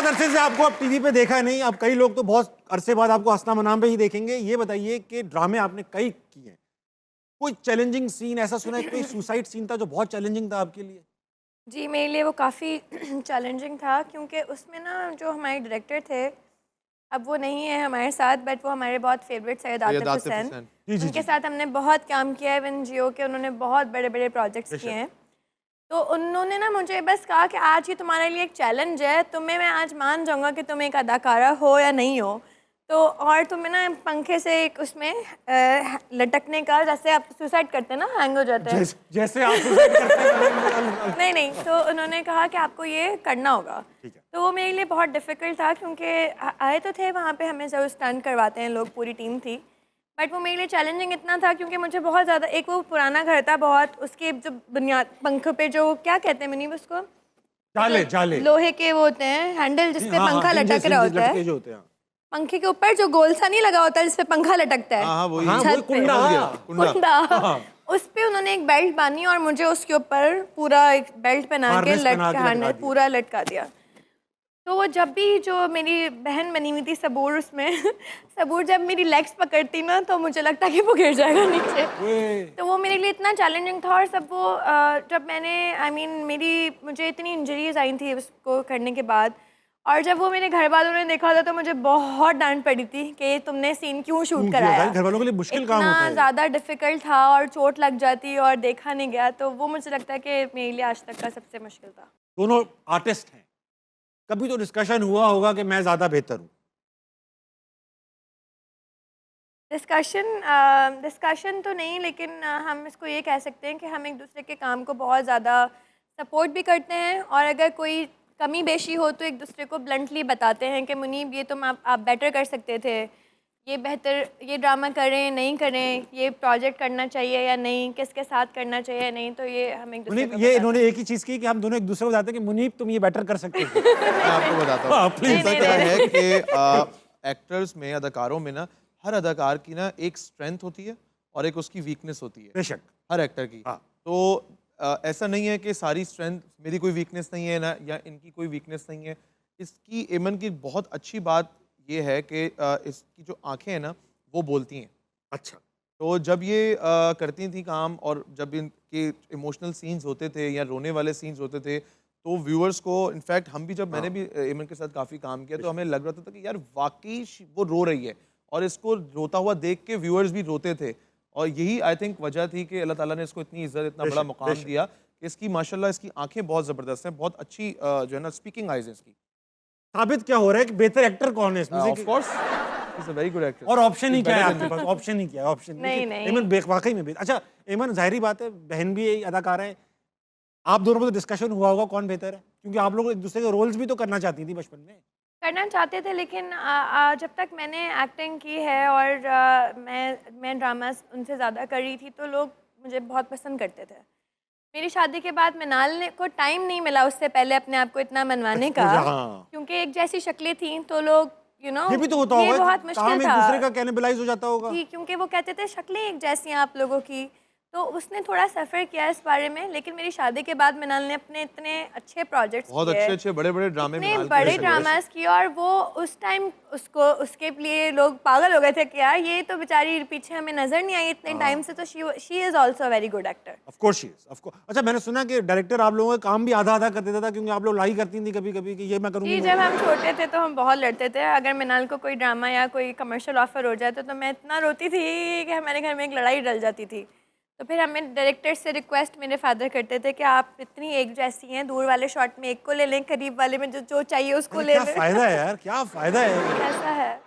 बहुत अरसे से आपको अब टीवी पे देखा नहीं, अब कई लोग तो बहुत अरसे बाद आपको हस्ना मनाम पे ही देखेंगे। ये बताइए कि ड्रामे आपने कई किए हैं, कोई चैलेंजिंग सीन ऐसा सुना है, कोई सुसाइड सीन था जो बहुत चैलेंजिंग था आपके लिए? जी, मेरे लिए वो काफ़ी चैलेंजिंग था क्योंकि उसमें ना जो हमारे डायरेक्टर थे, अब वो नहीं है हमारे साथ, बट वो हमारे बहुत फेवरेट सैयद सैयद आतिफ़ आतिफ हुसैन। हुसैन। जी जी उनके जी। साथ हमने बहुत काम किया है, इवन जियो के उन्होंने बहुत बड़े-बड़े प्रोजेक्ट्स किए बेशक। हैं। तो उन्होंने ना मुझे बस कहा कि आज ये तुम्हारे लिए एक चैलेंज है, तुम्हें मैं आज मान जाऊँगा कि तुम एक अदाकारा हो या नहीं हो। तो और तुम्हें ना पंखे से एक उसमें लटकने का, जैसे आप सुसाइड करते हैं ना, हैंग हो जाते हैं। जैसे आप सुसाइड करते हैं। नहीं, नहीं, तो उन्होंने कहा कि आपको ये करना होगा। ठीक है। तो वो मेरे लिए बहुत डिफ़िकल्ट था क्योंकि आए तो थे वहाँ पे, हमें ज़रूर स्टंट करवाते हैं लोग, पूरी टीम थी। बट वो मेरे लिए चैलेंजिंग इतना था क्योंकि मुझे बहुत ज़्यादा, एक वो पुराना घर था बहुत, उसके जो बुनियाद पंख पे जो क्या कहते हैं मुनीब उसको? जाले जो जाले। लोहे के वो होते हैं हैंडल जिस पे हाँ, पंखा hinges, लटक रहा hinges होता है। लटके जो होते हैं। पंखे के ऊपर जो गोल सा नहीं लगा होता जिस पे पंखा लटकता है। हाँ हाँ वही हाँ, छत वही पे। कुंडा। समझ गया, कुंडा। कुंडा। हाँ। उस पे उन्होंने एक बेल्ट बांधी और मुझे उसके ऊपर पूरा एक बेल्ट पहना के हार्नेस पहना के लटका हार्नेस दिया। पूरा लटका दिया। तो वो जब भी, जो मेरी बहन बनी हुई थी सबूर, उसमें सबूर जब मेरी लेग्स पकड़ती ना तो मुझे लगता कि वो गिर जाएगा नीचे। ओए। तो वो मेरे लिए इतना चैलेंजिंग था। और सब वो जब मैंने मुझे इतनी इंजरीज आई थी उसको करने के बाद, और जब वो मेरे घर वालों ने देखा था तो मुझे बहुत डांट पड़ी थी कि तुमने सीन क्यों शूट क्यों किया? कराया। घर वालों के लिए मुश्किल काम होता इतना है। ज़्यादा डिफ़िकल्ट था और चोट लग जाती और देखा नहीं गया, तो वो मुझे लगता है कि मेरे लिए आज तक का सबसे मुश्किल था। दोनों आर्टिस्ट हैं, कभी तो डिस्कशन हुआ होगा कि मैं ज्यादा बेहतर हूँ। डिस्कशन तो नहीं, लेकिन हम इसको ये कह सकते हैं कि हम एक दूसरे के काम को बहुत ज़्यादा सपोर्ट भी करते हैं, और अगर कोई कमी बेशी हो तो एक दूसरे को ब्लंटली बताते हैं कि मुनीब ये तुम आप बेटर कर सकते थे, ये बेहतर, ये ड्रामा करें नहीं करें, ये प्रोजेक्ट करना चाहिए या नहीं, किसके साथ करना चाहिए या नहीं, तो ये हम एक दूसरे मुनीब, को ये बताते इन्होंने एक ही चीज की कि हम दोनों एक दूसरे को बताते हैं कि मुनीब तुम ये बेटर कर सकते थे। मैं आपको बताता हाँ, हूँ। please। ऐसा नहीं, क्या नहीं, है कि एक्टर्स में, अदाकारों में ना, हर अदाकार की ना एक स्ट्रेंथ होती है और एक उसकी वीकनेस होती है, बेशक। हर एक्टर की। हाँ। तो ऐसा नहीं है कि सारी स्ट्रेंथ मेरी कोई वीकनेस नहीं है ना, या इनकी कोई वीकनेस नहीं है। इसकी एमन की बहुत अच्छी बात ये है कि इसकी जो आंखें हैं ना वो बोलती हैं। अच्छा। तो जब ये करती थी काम, और जब इनके इमोशनल सीन्स होते थे या रोने वाले सीन्स होते थे, तो व्यूअर्स को, इनफैक्ट हम भी, जब मैंने भी एमन के साथ काफ़ी काम किया, तो हमें लग रहा था कि यार वाकई वो रो रही है, और इसको रोता हुआ देख के व्यूअर्स भी रोते थे। और यही आई थिंक वजह थी कि अल्लाह ताला ने इसको इतनी इज्जत, इतना बड़ा बेशक, मुकाम बेशक। दिया कि इसकी माशाल्लाह इसकी आंखें बहुत ज़बरदस्त हैं, बहुत अच्छी जो है ना स्पीकिंग आइज है इसकी। साबित क्या हो रहा है कि बेहतर एक्टर कौन है इसमें ऑफ से? Course is a very good actor. और ऑप्शन ही क्या है आपके पास? ऑप्शन ही क्या है? ऑप्शन नहीं, नहीं। एमन वाकई में अच्छा, एमन जाहिर बात है, बहन भी यही अदाकार है, आप दोनों में तो डिस्कशन हुआ होगा कौन बेहतर है, क्योंकि आप लोग एक दूसरे के रोल्स भी तो करना चाहती थी बचपन में। करना चाहते थे, लेकिन जब तक मैंने एक्टिंग की है और मैं ड्रामास उनसे ज़्यादा कर रही थी, तो लोग मुझे बहुत पसंद करते थे। मेरी शादी के बाद मृणाल को टाइम नहीं मिला उससे पहले अपने आप को इतना मनवाने का, हाँ। क्योंकि एक जैसी शक्लें थीं तो लोग ये भी तो होता ये होगा, बहुत मुश्किल काम एक था। दूसरे का कैनिबलाइज हो जाता होगा। जी, क्योंकि वो कहते थे शक्लें एक जैसी हैं आप लोगों की, तो उसने थोड़ा सफ़र किया इस बारे में। लेकिन मेरी शादी के बाद मिनाल ने अपने इतने अच्छे प्रोजेक्ट्स बहुत किए, अच्छे अच्छे बड़े बड़े ड्रामे इतने मिनाल के बड़े हुए। ड्रामास किए, और वो उस टाइम उसको, उसके लिए लोग पागल हो गए थे कि यार ये तो बेचारी पीछे हमें नज़र नहीं आई इतने टाइम से, तो she is also a very good actor. Of course she is, of course. अच्छा, मैंने सुना कि डायरेक्टर आप लोगों का काम भी आधा आधा कर देता था, क्योंकि आप लोग लाई करती थी कभी कभी कि ये मैं करूंगी। जी, जब हम छोटे थे तो हम बहुत लड़ते थे। अगर मिनाल को कोई ड्रामा या कोई कमर्शियल ऑफर हो जाए तो मैं इतना रोती थी कि हमारे घर में एक लड़ाई डल जाती थी। तो फिर हमें डायरेक्टर से रिक्वेस्ट मेरे फादर करते थे कि आप इतनी एक जैसी हैं, दूर वाले शॉट में एक को ले लें, करीब वाले में जो जो चाहिए उसको ले क्या लें। फायदा है यार, क्या फायदा है। ऐसा है।